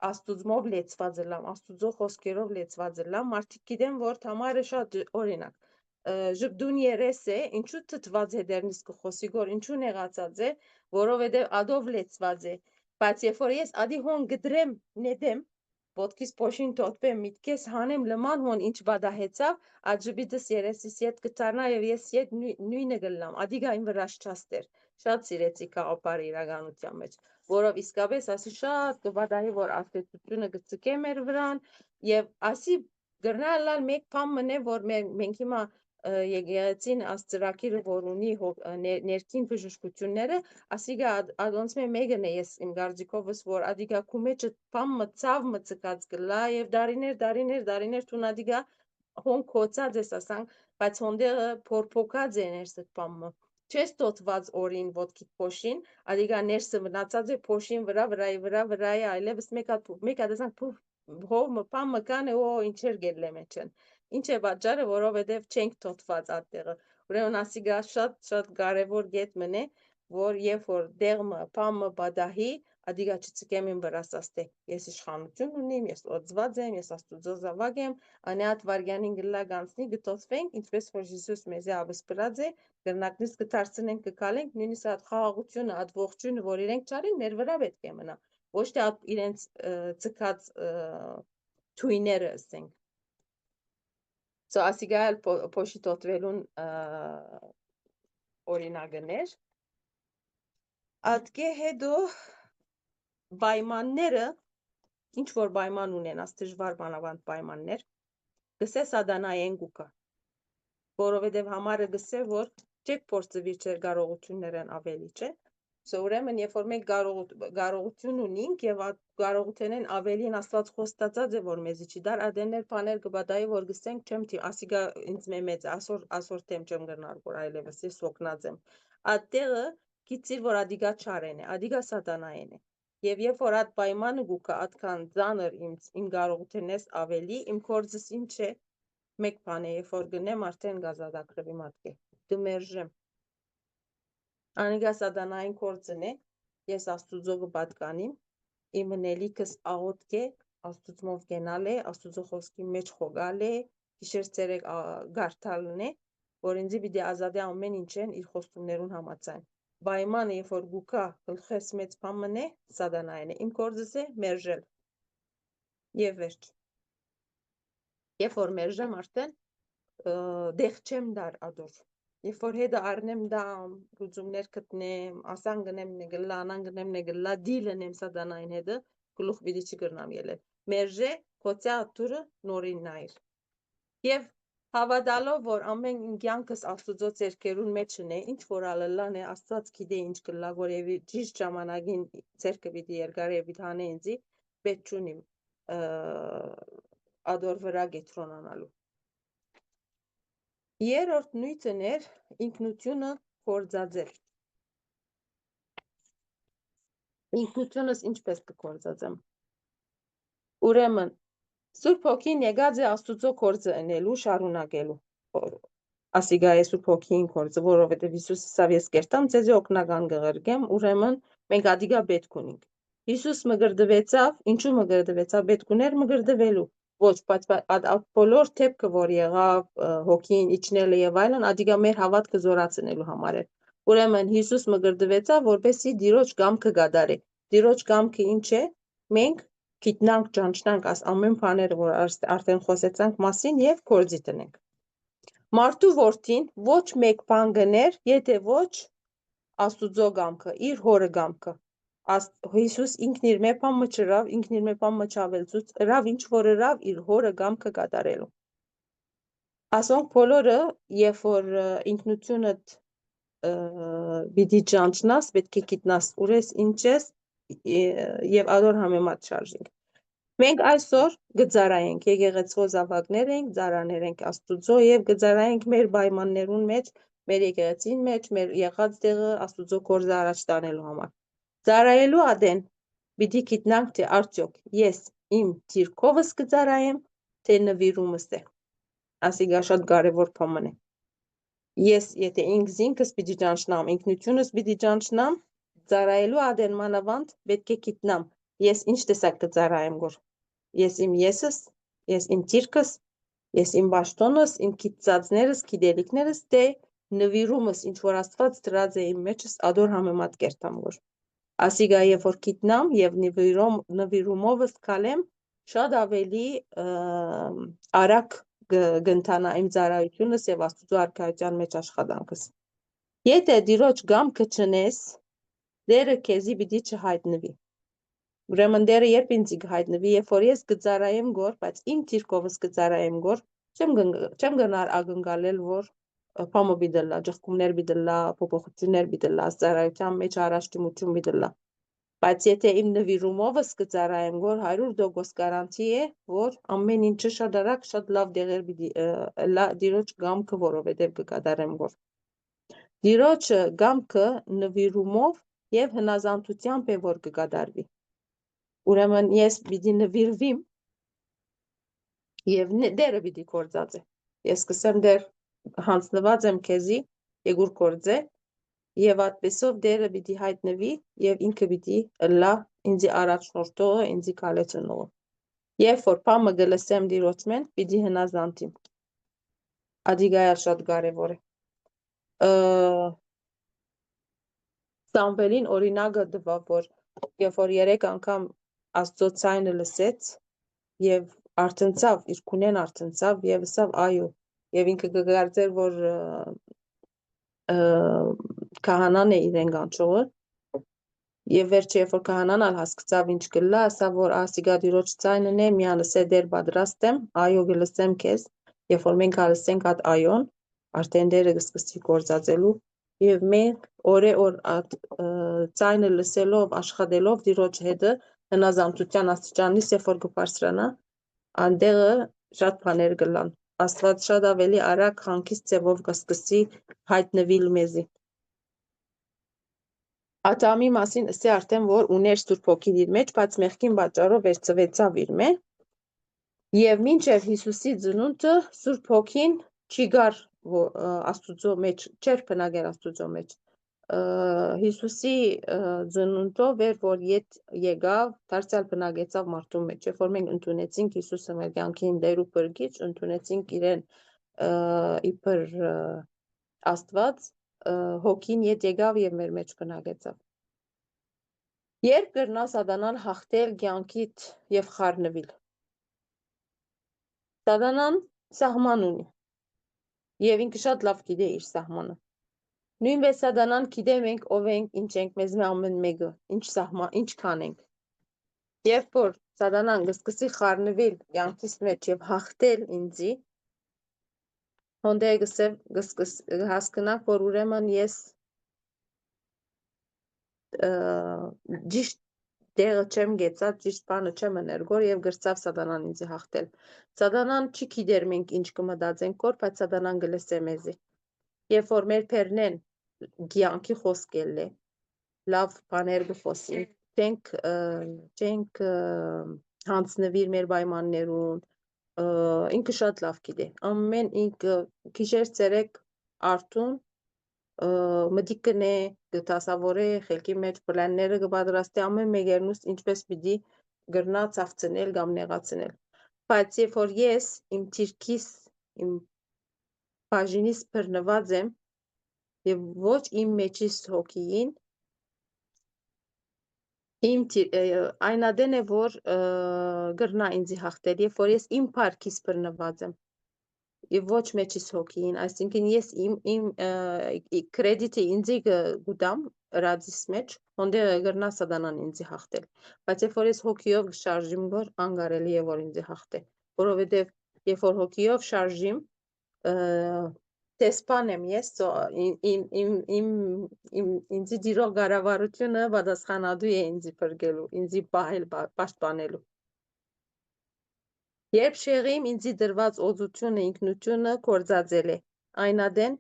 աստուծմով լեցված լամ, աստուծո խոսքերով լեցված լամ, մարդիկ գիտեն, որ համարը շատ օրինակ, ժպդուն երես է, ինչու թթված է դերնից կխոսի գոր, ինչու նեղացած է, որովհետև ադով լեցված է, բայց երբ որ ես ադի հոն գդրեմ նեդեմ, ոտքիս փոշին թոթվեմ միտքես հանեմ լման հոն ինչ բադահեցավ, աջբիդս երեսիս ետ կտարնա եւ ես ետ նույնը գլամ, ադիգա իմ վրաշ չաստեր, շատ սիրեցի կաղապարի իրականության մեջ, որով իսկապես ասի շատ կբադահի, որ աստեցությունը գծկե մեր վրան եւ ասի գրնալալ մեկ փամ մնե, որ մենք հիմա եկեղեցին աստծրակիրը որ ունի ներքին բժշկությունները, ասիգա ադոնց մեկն է ես իմ գարձիկովս որ ադիգա քումեջը փամ մծավ մծկած գլա եւ դարիներ տուն ադիգա հոն կոցած ես ասանք, բայց հոնդեղը փորփոքած է ներսը փամը չես տոտված օրին ոտքի փոշին, ադիգա ներսը մնացած է փոշին վրայի այլևս մեկ ասանք հով փամը կան օ ինչեր գելլե մեջն Ինչ է պատճառը, որովհետև չենք թոթված այդտեղը։ Ուրեմն ասիգա շատ կարևոր գետ մնե, որ երբ որ դեղմը, փամը բադահի, ադիգա չծկեմ իմ վրասաստե։ Ես իշխանություն ունիմ, ես օծված եմ, ես աստուծո զավակ եմ, անեատ վարգյանին գլա գանցնի գտոցվենք, ինչպես որ Հիսուս մեզի ավսպրած է, գրնակնից կդարձնենք կկալենք, նույնիսկ այդ խաղաղությունը, այդ ողջույնը, որ իրենք չարին, մեր վրա պետք է մնա։ Ոչ թե իրենց ցկած թույները ասենք ասիգա փոշի տոտվելուն օրինակներ ատկե հետո պայմանները ինչ որ պայման ունեն աստիճվար բանավանդ պայմաններ գսես ադանայեն գուկա որովհետև համարը գսե որ չեք փորձվի չեր կարողություններն ավելի չէ ուրեմն երբ որ մենք կարողություն ունենք եւ կարողութենեն ավելին աստված խոստացած է որ մեզի չի դար ադեներ բաներ կբադայի որ գսենք չեմ թի ասիգա ինձ մեծ ասոր թեմ չեմ գնալ որ այլևս ես օգնած եմ այդտեղը գիծիր որ ադիգա չարեն է ադիգա սատանային է եւ երբ որ այդ պայմանը գուկա այդքան ծանր իմ կարողութենես ավելի իմ կորձս ինչ է մեկ բան է երբ որ գնեմ արդեն գազադակրվի մատկե դմերժեմ Անիգա սատանային կորձն է, ես աստուծո կպատկանիմ, իմ նելիքս աղոտք է, աստուծմով գենալ է, աստուծո խոսքի մեջ խոգալ է, գիշեր ցերեկ գարթալն է, որ ինձի պիտի ազատի ամեն ինչեն իր խոստումներուն համաձայն։ Պայմանը, երբ որ գուկա գլխես մեծ բամն է, սատանային է, իմ կորձս է մերժել։ Եվ վերջ։ Երբ որ մերժեմ արդեն դեղ չեմ դար ադոր։ Երբ որ հետը առնեմ դամ, լուծումներ գտնեմ, ասան գնեմ նգլա, անան գնեմ նգլա, դիլնեմ սատանային հետը, գլուխ պիտի չգրնամ ելել։ Մերժե կոցյա ատուրը նորին նայր։ Եվ հավատալով, որ ամեն կյանքս աստուծո ձեռքերուն մեջն է, ինչ որ ալլան է, աստված գիտե ինչ կլա, որ եւ ճիշտ ժամանակին ձեռքը պիտի երկար եւ պիտի հանե ինձի, պետք չունիմ ադոր վրա գետրոնանալու։ Երրորդ նույթն էր ինքնությունը կործածել։ Ինքնությունս ինչպես կկործածեմ։ Ուրեմն Սուրբ Հոգին եկած է Աստուծո կործը ընելու, շարունակելու։ Ասիգա է Սուրբ Հոգին կործը, որովհետև Հիսուսը ասավ ես կերտամ ձեզի օգնական կղրկեմ, ուրեմն մենք ադիգա պետք ունենք։ Հիսուս մգրդվեցավ, ինչու մգրդվեցավ, պետք ուներ մգրդվելու։ Ոչ, բայց բոլոր թեփքը որ եղավ, Հոգին իջնելը եւ այլն, ադիգա մեր հավատքը զորացնելու համար էր։ Ուրեմն Հիսուս մգրդվեցավ, որպեսզի Տիրոջ կամքը գադարի։ Տիրոջ կամքը ինչ է։ Մենք գիտնանք, ճանչնանք աս ամեն բաները, որ արդեն խոսեցանք մասին եւ կորձի տնենք։ Մարդու որդին ոչ մեկ բան գներ, եթե ոչ Աստուծո կամքը, իր հորը կամքը։ Հիսուս ինքն իր մեփամը չրավ, ինքն իր մեփամը չավելցուց, ռավ ինչ որ ռավ իր հորը կամքը կատարելու։ Ասոնք բոլորը, երբ որ ինքնությունդ պիտի ճանչնաս, պետք է գիտնաս ուր ես, ինչ ես եւ ադոր համեմատ շարժենք։ Մենք այսօր գծարայենք, եկեղեցվո զավակներ ենք, ծարաներ ենք Աստուծո եւ գծարայենք մեր պայմաններուն մեջ, մեր եկեղեցին մեջ, մեր եղած տեղը Աստուծո կորզը առաջ տանելու համար։ Ծարայելու ադեն պիտի գիտնանք, թե արդյոք ես իմ թիրքովս գծարայեմ, թե նվիրումս է։ Ասիգա շատ կարևոր բան է։ Ես եթե ինքս պիտի ճանչնամ, ինքնությունս պիտի ճանչնամ, ծառայելու ադեն մանավանդ պետք է գիտնամ, ես ինչ տեսակ կծառայեմ գոր, ես իմ եսս, ես իմ թիրքս, ես իմ բաշտոնս, իմ գիտծածներս, գիտելիքներս, թե նվիրումս, ինչ որ Աստված դրած է իմ մեջս, ադոր համեմատ կերտամ գոր, ասիգա երբ որ գիտնամ և նվիրումովս կալեմ, շատ ավելի արագ գընթանա իմ ծառայությունս և Աստուծո արքայության մեջ աշխատանքս։ Եթե դիրոջ գամքը չնես, դերը քեզի պիտի չհայտնվի։ Ուրեմն դերը երբ ինձի կհայտնվի, երբ որ ես կծառայեմ գոր, բայց իմ թիրքովս կծառայեմ գոր, չեմ գնար ակնկալել, որ փամը պիտի լա, ջղկումներ պիտի լա, փոփոխություններ պիտի լա, ծառայության մեջ առաջդիմություն պիտի լա։ Բայց եթե իմ նվիրումովս կծառայեմ գոր 100% գարանտի է, որ ամեն ինչը շատ արագ, շատ լավ դեղեր պիտի դիրոջ գամքը, որովհետև կկատարեմ գոր։ Դիրոջ գամքը նվիրումով և հնազանդությամբ է, որ կկատարվի։ Ուրեմն ես պիտի նվիրվիմ և դերը պիտի կործած է։ Ես կսեմ դեր հանձնված եմ քեզի, եգուր կործե, և այդպեսով դերը պիտի հայտնվի և ինքը պիտի լա ինձի առաջնորդողը, ինձի կալեցնողը։ Երբ որ փամը գլսեմ դիրոճմեն, պիտի հնազանդիմ։ Ադիգայալ շատ կարևոր է։ Սամվելին օրինակը տվավ, որ երբ որ 3 անգամ Աստծո ձայնը լսեց և արթնցավ, իր քունեն արթնցավ և ասավ այո, և ինքը կգարձեր, որ քահանան է իրեն կանչողը, և վերջը երբ որ քահանան հասկացավ ինչ կլա, ասավ, որ ասիգա դիրոջ ձայնն է, միանսե դեր պատրաստ եմ, այո գլսեմ քեզ, երբ որ մենք լսենք այդ այոն, արդեն դերը կսկսի գործածելու, և մենք օր ձայնը լսելով, աշխատելով դիրոջ հետը, հնազանդության աստիճանից, երբ որ կբարձրանա, այնտեղը շատ բաներ կլան։ Աստված շատ ավելի արագ հանգիստ ձևով կսկսի հայտնվիլ մեզի։ Ադամի մասին ասի արդեն, որ ուներ Սուրբ Հոգին իր մեջ, բայց մեղքին պատճառով վերցվեցավ իր մեջ, և մինչև Հիսուսի ծնունդը Սուրբ Հոգին չի գար Աստուծո մեջ, չէր բնակել Աստուծո մեջ։ Հիսուսի ծնունդով էր, որ ետ եկավ, դարձյալ բնակեցավ մարդու մեջ, երբ որ մենք ընդունեցինք Հիսուսը մեր կյանքին Տեր ու Փրկիչ, ընդունեցինք իրեն իբր Աստված, Հոգին ետ եկավ և մեր մեջ բնակեցավ։ Երբ կրնա սատանան հաղթել կյանքիդ և խառնվիլ։ Սատանան սահման ունի, և ինքը շատ լավ գիտե իր սահմանը։ Նույնպես սատանան գիտե մենք ով ենք, ինչ ենք, մեզ ամեն մեկը, ինչ կանենք։ Երբ որ սատանան կսկսի խառնվիլ կյանքիս մեջ և հաղթել ինձի, հոնդե հասկնանք, որ ուրեմն ես ճիշտ դեղը չեմ գեցած, ճիշտ բանը չեմ էներգոր և գրծավ սատանան ինձի հաղթել։ Սատանան չի գիտեր մենք ինչ կմտածենք կոր, բայց սատանան գլսե մեզի։ Երբ որ մեր փերնեն կյանքի խոսքել է, լավ բաներ կխոսի, չենք հանձնվիր մեր պայմաններուն, ինքը շատ լավ գիտե, ամեն ինքը գիշեր ցերեկ արթուն մտիկ կնե, կտասավորե, խելքի մեջ պլանները կպատրաստի ամեն մեկերնուս ինչպես պիտի գրնա ցավցնել կամ նեղացնել։ Բայց երբ որ ես իմ թիրքիս, իմ բաժինիս բռնված եմ և ոչ իմ մեջիս հոգին, այնադեն է, որ գրնա ինձի հաղթել, երբ որ ես իմ փառքիս բռնված եմ և ոչ մեջիս հոգին, այսինքն ես իմ կրեդիտը ինձի կուտամ ռադիս մեջ, հոնդեղ գրնա սատանան ինձի հաղթել, բայց երբ որ ես հոգիով շարժիմ գոր, անգարելի է, որ ինձի հաղթե, որովհետև երբ որ հոգիով շարժիմ, տեսպան եմ ես, ինձի դիրող գարավարությունը պատասխանատու է ինձի փրկելու, ինձի պահել, պաշտպանելու։ Երբ շեղիմ ինձի դրված օծությունը, ինքնությունը կործածել է, այնադեն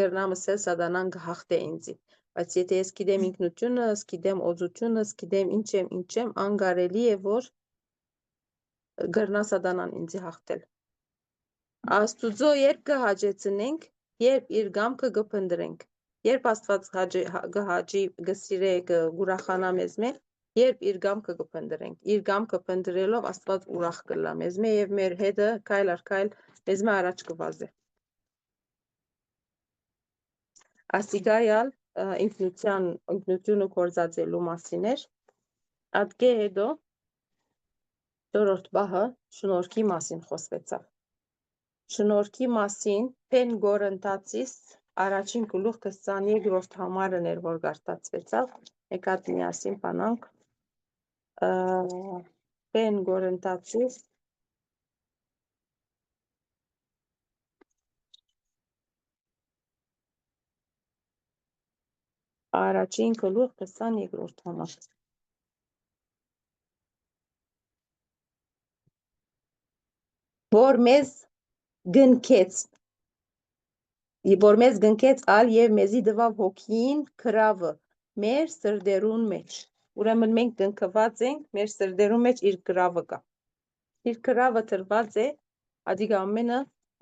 գրնամսել սատանան կհաղթե ինձի, բայց եթե ես գիտեմ ինքնությունս, գիտեմ օծությունս, գիտեմ ինչ եմ, անգարելի է, որ գրնա սատանան ինձի հաղթել։ Աստուծո երբ կհաջեցնենք, երբ իր գամքը կփնտրենք, երբ Աստված գհաջի գսիրե գուրախանա մեզ մե, երբ իր գամքը կփնտրենք, իր գամքը փնտրելով Աստված ուրախ կլա մեզ մե եւ մեր հետը քայլ առ քայլ մեզ մե առաջ կվազե։ Ասիգայալ ինքնությունը կորզածելու մասին էր, ատկե հետո Դորորդ բահը շնորհքի մասին խոսվեցավ։ Շնորհքի մասին Փեն Գորընթացիս առաջին գլուխ 22-րդ համարն էր, որ գարտացվեցավ։ Եկած միասին բանանք Փեն Գորընթացիս առաջին գլուխ 22-րդ համար։ Որ մեզ գնքեց ալ եւ մեզի դվավ հոգին քրավը մեր սրդերուն մեջ։ Ուրեմն մենք գնքված ենք, մեր սրդերուն մեջ իր քրավը կա։ Իր քրավը տրված է, ադիգ ամենը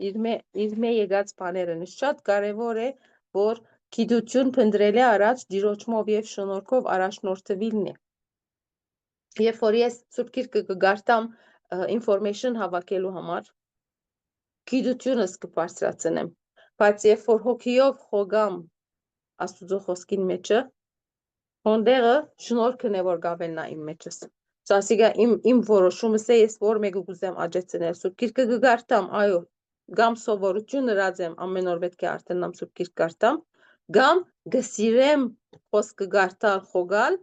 իր մե եկած բաները։ Շատ կարևոր է, որ գիտություն փնտրելի առաջ դիրոճմով եւ շնորհքով առաջնորդվելն է։ Երբ որ ես Սուրբ Գիրքը կգարտամ information հավաքելու համար, գիտությունս կբարձրացնեմ, բայց երբ որ հոգիով խոգամ Աստուծո խոսքին մեջը, հոնդեղը շնորհքն է, որ գավելնա իմ մեջս։ Ասիկա իմ որոշումս է, ես որ մեկը կուզեմ աջեցնել Սուրբ Գիրքը կգարտամ, այո, գամ սովորություն հրածեմ ամեն օր պետք է արդենամ Սուրբ Գիրք գարտամ, գամ գսիրեմ խոսքը գարտալ խոգալ,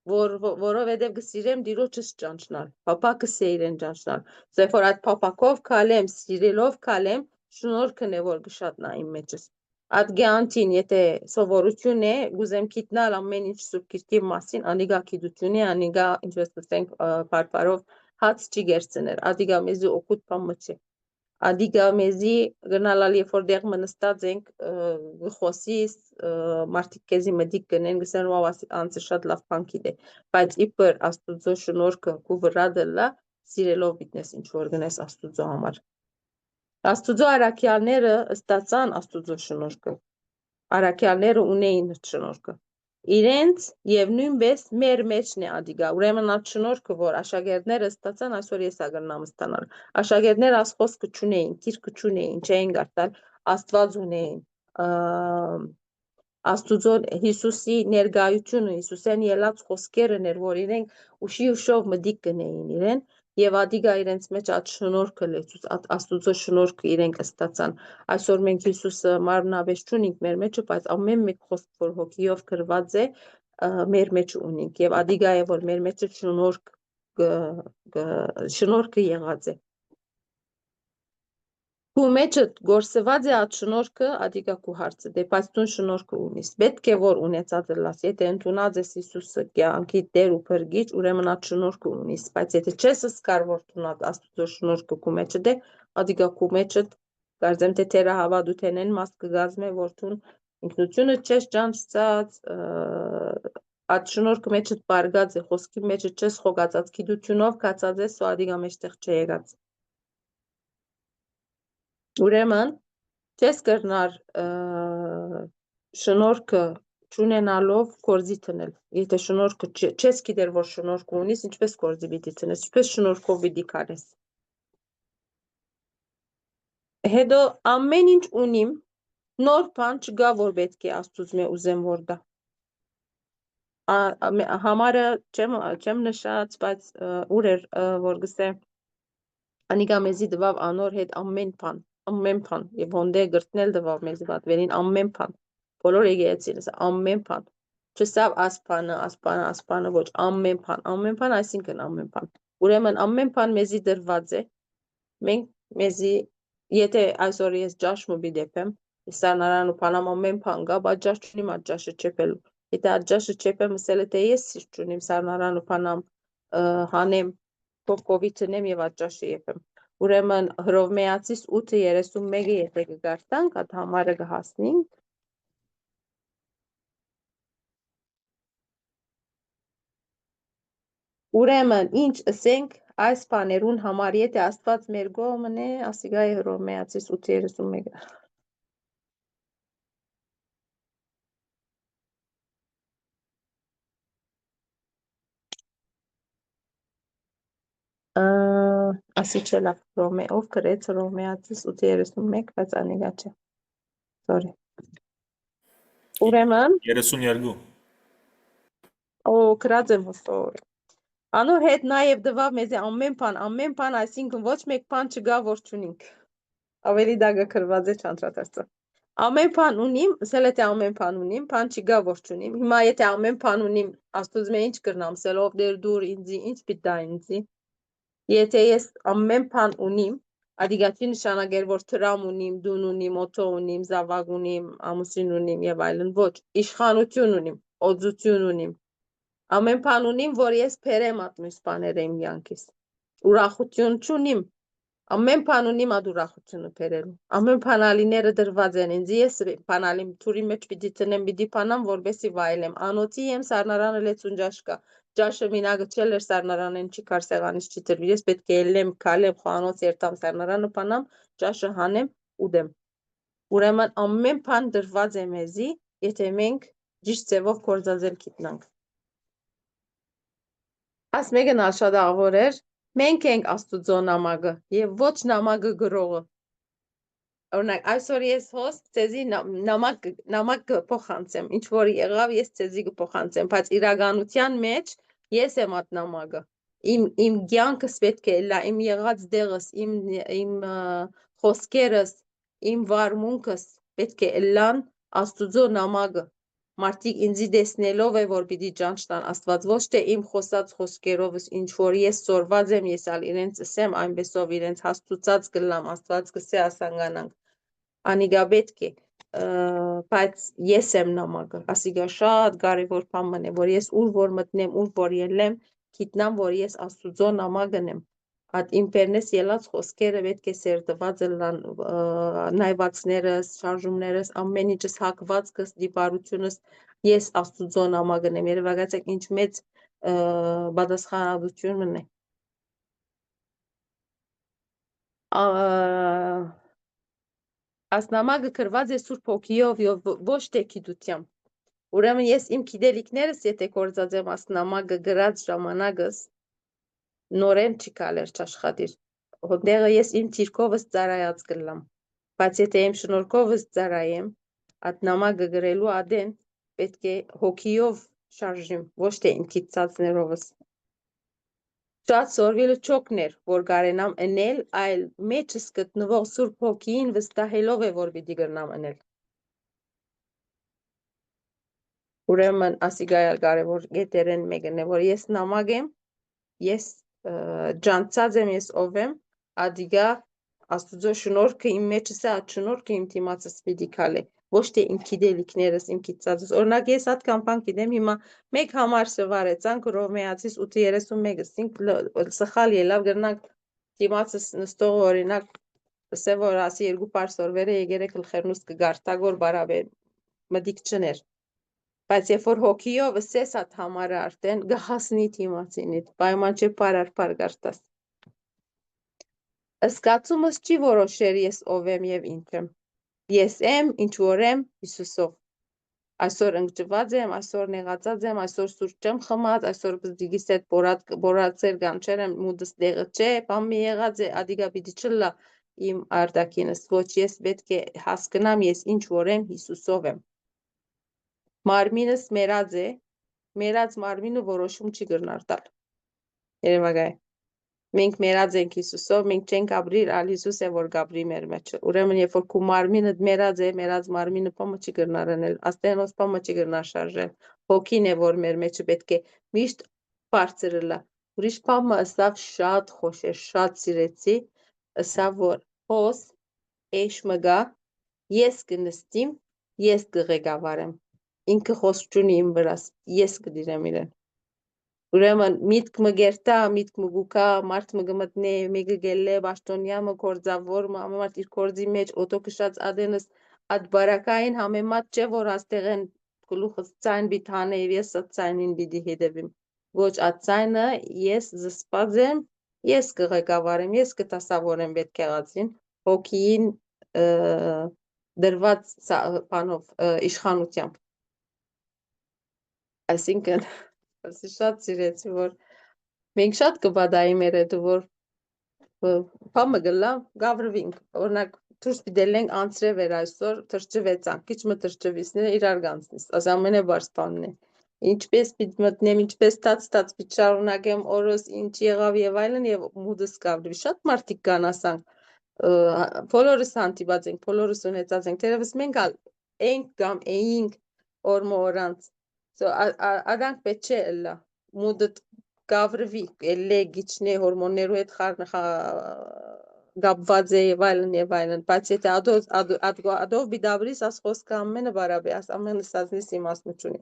որովհետև գսիրեմ դիրոջս ճանչնալ, պապակս է իրեն ճանչնալ, ձեւ որ այդ պապակով քալեմ, սիրելով քալեմ, շնորհքն է, որ գշատնա իմ մեջս։ Այդ գյանտին, եթե սովորություն է, գուզեմ գիտնալ ամեն ինչ Սուրբ Գիրքի մասին, անիգա գիտություն է, անիգա, ինչպես կսենք, բարբարով հաց չի գերցներ, ադիգա մեզի օգուտ բան մը Ադիգա մեզի գնալալ երբ որ դեղ մնստած ենք խոսիս մարդիկ քեզի մդիկ գնեն գսեն ու անցը շատ լավ բան գիտե բայց իբր Աստուծո շնորհքը քու վրա դլա սիրելով գտնես ինչ որ գնես Աստուծո համար Աստուծո արաքյալները ստացան Աստուծո շնորհքը արաքյալները ունեին շնորհքը իրենց եւ նույնպես մեր մեջն է ադիգա ուրեմն այդ շնորհքը որ աշակերտները ստացան այսօր ես ագնամ ստանալ աշակերտները աս խոսքը չունեին գիրքը չունեին չէին գարտալ Աստված ունեին Աստուծո Հիսուսի ներկայությունը Հիսուսեն ելած խոսքերը ներ որ իրենք ուշի ուշով մդիկ կնեին իրեն եւ ադիգա իրենց մեջ այդ շնորհքը լեցուց Աստուծո շնորհքը իրենք ստացան այսօր մենք Հիսուսը մարմնավեճ չունենք մեր մեջը բայց ամեն մեկ խոսք որ հոգիով գրված է մեր մեջ ունենք եւ ադիգա է որ մեր մեջը շնորհքը եղած է Քու մեջը գործված է այդ շնորհքը ադիգա քու հարցը դե բայց դու շնորհքը ունիս պետք է որ ունեցած լաս եթե ընդունած ես Հիսուսը կյանքի Տեր ու Փրկիչ ուրեմն այդ շնորհքը ունիս բայց եթե չես սկար որ ունած Աստծո շնորհքը քու մեջը դե ադիգա քու մեջը կարծեմ թե թերահավատութենեն մաս կգազմե որ դու ինքնությունը չես ճանչած այդ շնորհքը մեջը բարգած է խոսքի մեջը չես խոգացած գիտությունով կացած ես ու ադիգա մեջտեղ չեղած Ուրեմն չես կրնար շնորհքը չունենալով կորզի տնել եթե շնորհքը չես գիտեր որ շնորհք ունիս ինչպես կորզի պիտի տնես ինչպես շնորհքով պիտի քարես հետո ամեն ինչ ունիմ նոր բան չկա որ պետք է Աստծուց մե ուզեմ որ դա համարը չեմ նշած բայց ուր էր որ գսեմ Անիգա մեզի դվավ անոր հետ ամեն բան եւ հոնդե գրտնել դվավ մեզի պատվերին ամեն բան բոլոր եկեցինս ամեն բան չսավ ասպանը ոչ ամեն բան այսինքն ամեն բան ուրեմն ամեն բան մեզի դրված է մենք մեզի եթե այսօր ես ջաշ մը բիդեպեմ սանարան ու փանամ ամեն բան գա բայց ջաշ չունիմ այդ ջաշը չեպելու եթե այդ ջաշը չեպեմ ասել թե ես սիրտ չունիմ սանարան ու փանամ հանեմ Կովկովի տնեմ եւ աճաշը եփեմ ուրեմն Հռովմեացիս 8:31-ը եթե կգարտանք այդ համարը կհասնենք ուրեմն ինչ ասենք այս բաներուն համար եթե Աստված մեր կողմն է ասիգա է Հռովմեացիս 8:31-ը Ասի չէ լավ, ով գրեց Ռոմեացիս 8:31, բայց անիգա չէ, sorry։ Ուրեմն, 32 գրած եմ հստոր։ Անոր հետ նաև դվավ մեզ ամեն բան, այսինքն ոչ մեկ բան չգա, որ չունինք։ Ավելի դագը գրված է չանդրադարձը։ Ամեն բան ունիմ, ասել է թե ամեն բան ունիմ, բան չգա, որ չունիմ։ Հիմա եթե ամեն բան ունիմ, աստուծո ինչ կրնամ, սելով դուր ինձի, ինչ պիտի դա ինձի։ Եթե ես ամեն բան ունիմ, ադիգացի նշանագեր, որ տրամ ունիմ, դուն ունիմ, օթո ունիմ, զավակ ունիմ, ամուսին ունիմ եւ այլն, ոչ, իշխանություն ունիմ, օծություն ունիմ, ամեն բան ունիմ, որ ես փերեմ ատմիս բաները իմ յանքից, ուրախություն չունիմ, ամեն բան ունիմ ад ուրախությունը փերելու, ամեն բանալիները դրված են ինձ, ես բանալիմ թուրի մեջ պիտի տնեմ, պիտի բանամ, որբեսի վայելեմ, անոթի եմ սառնարանը լեցուն ջաշկա, ջաշը մինագը չել էր սառնարանեն չի կար սեղանից չի տրվի, ես պետք է ելեմ, քալեմ, խոհանոց երտամ սառնարանը բանամ, ջաշը հանեմ, ուդեմ, ուրեմն ամեն բան դրված է մեզի, եթե մենք ճիշտ ձևով կործածել գիտնանք։ Աս մեկն աշատ աղոր էր, մենք ենք աստուծո նամակը եւ ոչ նամակը գրողը։ Օրինակ, այսօր ես հոստ ցեզի նամակ փոխանցեմ, ինչ որ եղավ, ես ցեզի կփոխանցեմ, բայց իրականության մեջ ես եմ այդ նամակը։ Իմ կյանքս պետք է լա, իմ եղած դեղս, իմ խոսքերս, իմ վարմունքս պետք է լան աստուծո նամակը։ Մարդիկ ինձի տեսնելով է, որ պիտի ճանչնան Աստված, ոչ թե իմ խոսած խոսքերով, ինչ որ ես սորված եմ, ես ալ իրենց ասեմ, այնպեսով իրենց հաստուցած կլամ, Աստված կսե ասանգանանք, անիգա պետք է, բայց ես եմ նամակը, ասիգա շատ կարևոր բան է, որ ես ուր որ մտնեմ, ուր որ ելեմ, գիտնամ, որ ես Աստուծո նամակն եմ, այդ իմ պերնես ելած խոսքերը պետք է սերտված լան, նայվածներս, շարժումներս, ամեն ինչս հակվածքս, դիպարությունս, ես Աստուծո նամակն եմ, երևակայցեք ինչ մեծ պատասխանատվություն է։ Այս նամակը գրված է Սուրբ Հոգիով եւ ոչ թե գիտությամբ։ Ուրեմն ես իմ գիտելիքներս, եթե կործածեմ այս նամակը գրած ժամանակս, նորեն չի կալեր չաշխատիր։ Հոդեղը ես իմ թիրքովս ծարայած կլամ։ Բայց եթե իմ շնորհքովս ծարայեմ, այդ նամակը գրելու ադեն պետք է հոգիով շարժիմ, ոչ թե իմ գիտածներովս։ Շատ սորվիլը չոքներ, որ կարենամ ընել, այլ մեջս գտնվող Սուրբ Հոգին վստահելով է, որ պիտի գրնամ ընել։ Ուրեմն ասիգայալ կարևոր գետերեն մեկն է, որ ես նամակ եմ, ես ջանցած եմ, ես ով եմ, ադիգա Աստուծո շնորհքը իմ մեջս է, այդ շնորհքը իմ դիմացս պիտի քալե, ոչ թե իմ գիտելիքներս, իմ գիտածս։ Օրինակ ես այդ կամպան գիտեմ, հիմա մեկ համար սվարեցանք Ռոմեացիս 8:31, սխալ ելավ գրնանք դիմացս նստող օրինակ ասե որ ասի երկու պար սորվերը եկերեք գլխերնուս կգարտագոր բարավե մդիկ չներ։ Բայց երբ որ հոգիով ասես այդ համարը արդեն գահասնի դիմացինիդ, պայման չէ պարար գարտաս։ Զգացումս չի որոշեր ես ով եմ եւ ինչ եմ։ Ես եմ, ինչ որ եմ Հիսուսով։ Այսօր ընկճված եմ, այսօր նեղացած եմ, այսօր սուրճ եմ խմած, այսօր բզդիգիս հետ բորացեր գանչեր եմ, մուդս դեղը չէ, բան մի եղած է, ադիգա պիտի չլա իմ արդակինս, ոչ ես պետք է հասկնամ, ես ինչ որ եմ Հիսուսով եմ։ Մարմինս մերած է, մերած մարմինը որոշում չի գրնար տալ։ Երևակայ։ Մենք մերած ենք Հիսուսով, մենք չենք ապրիր, ալ Հիսուս է որ գաբրի մեր մեջ։ Ուրեմն երբ որ քու մարմինդ մերած է, մերած մարմինը պամը չի գրնար անել, աստենոս պամը չի գրնար շարժել։ Հոգին է որ մեր մեջը պետք է միշտ բարձր լա։ Ուրիշ պամը ըսավ շատ խոշեր, շատ սիրեցի, ըսավ որ հոս էշ մգա, ես կնստիմ, ես կղեկավարեմ։ Ինքը խոսք չունի իմ վրաս, ես կդիրեմ իրեն։ Ուրեմն միտք մը գերտա, միտք մը գուկա, մարդ մը գմտնե, մեկը գելլե, բաշտոնյա մը կորձավոր մը, ամեմատ իր կորձի մեջ, օտո կշած ադենս, اد բարակային համեմատ չէ, որ աստեղեն գլուխս ծայն բիթանը և ես ատ ծայնին բիդի հետևիմ։ Ոչ ատ ծայնը ես զսպած եմ, ես կղեկավարեմ, ես կտասավորեմ պետք եղածին, հոգիին դրված բանով իշխանությամբ։ Այսինքն Շատ սիրեցի, որ Մենք շատ կբադայի մեր հետ, որ Պամը գլա գավրվինք, օրինակ դուրս պիտելենք անցրև էր այսօր թրջվեցանք, քիչ մը թրջվիսները իրար գանցնես, այս ամենաբարձ բանն է։ Ինչպես պիտի մտնեմ, ինչպես տաց պիտի շարունակեմ օրս ինչ եղավ եւ այլն եւ մուդս կավրվի։ Շատ մարդիկ կան ասանք, բոլորս հանդիպած ենք, բոլորս ունեցած ենք, թերևս մենք ենք կամ էինք օրմորանց։ Արանք պետք չէ լա մուդը գավրվի, էլե գիչնե հորմոններու հետ գապված է եւ այլն, բայց եթե ադով բիդաբրիս աս խոսքը ամենը բարաբե, աս ամենը սազնիս իմաստնություն է։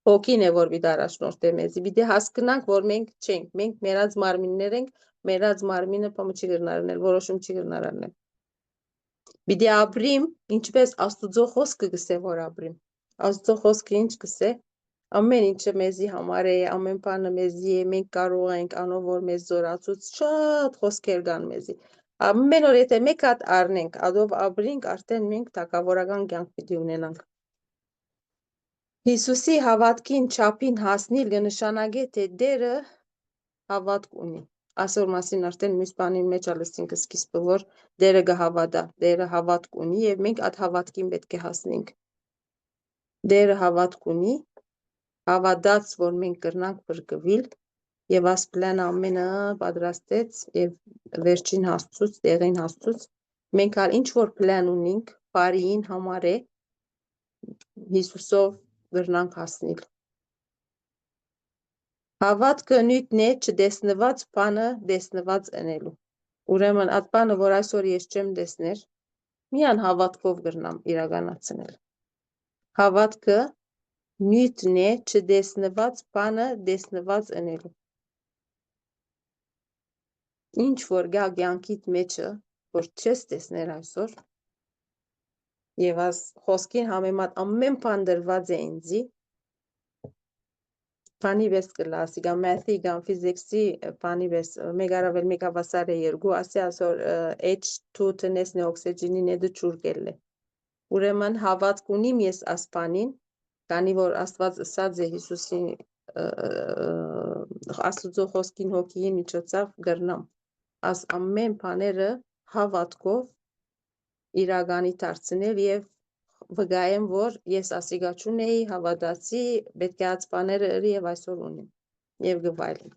Հոգին է, որ պիտի առաջնորդե մեզի, պիտի հասկնանք, որ մենք չենք, մենք մերած մարմիններ ենք, մերած մարմինը պամը չի գրնարնել, որոշում չի գրնարնել։ Պիտի ապրիմ, ինչպես Աստուծո խոսքը գսե, որ ապրիմ։ Աստուծո խոսքը ինչ գսե, ամեն ինչը մեզի համար է, ամեն բանը մեզի է, մենք կարող ենք անով որ մեզ զորացուց շատ խոսքեր կան մեզի։ Ամեն օր եթե մեկ հատ առնենք, ադով ապրենք, արդեն մենք թակավորական կյանք պիտի ունենանք։ Հիսուսի հավատքին չափին հասնիլ կնշանակե, թե դերը հավատք ունի։ Այսօր մասին արդեն մյուս բանի մեջ ալսինք սկիզբը, որ դերը կհավատա, դերը հավատք ունի եւ մենք այդ հավատքին պետք է հասնենք։ Դերը հավատք ունի, հավատաց, որ մենք կրնանք բրկվիլ եւ ասպլան ամենը պատրաստեց եւ վերջին հասցուց, տեղին հասցուց, մենք ալ ինչ որ պլան ունենք, բարիին համար է Հիսուսով գրնանք հասնիլ։ Հավատքը նույնն է չդեսնված բանը դեսնված ընելու։ Ուրեմն այդ բանը, որ այսօր ես չեմ դեսներ, միան հավատքով գրնամ իրականացնել։ Հավատքը նույնն է չդեսնված բանը դեսնված ընելու։ Ինչ որ գա կյանքիդ մեջը, որ չես տեսներ այսօր, եւ աս խոսքին համեմատ ամեն բան դրված է ինձի, բանի վես կլասի, կամ math-ի, կամ physics-ի բանի վես, մեկ առավել մեկ հավասար է երկու, ասի ասոր H2 տնեսն է օքսիջենին է դու կել է։ Ուրեմն հավատք ունիմ ես աս բանին, քանի որ Աստված ըսած է Հիսուսին Աստուծո խոսքին հոգիի միջոցով գրնամ։ Աս ամեն բաները հավատքով իրականի դարձնել եւ վգայեմ, որ ես ասիգա չունեի, հավատացի, պետք է աց բաները ըրի եւ այսօր ունիմ եւ գվայլեմ։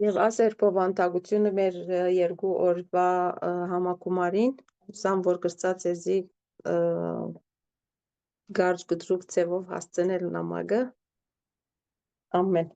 Եվ ասեր փոխանցությունը մեր երկու օրվա համակումարին, սամ որ գրծած էզի գարջ գդրուկ ցևով հասցնել նամակը։ Ամեն։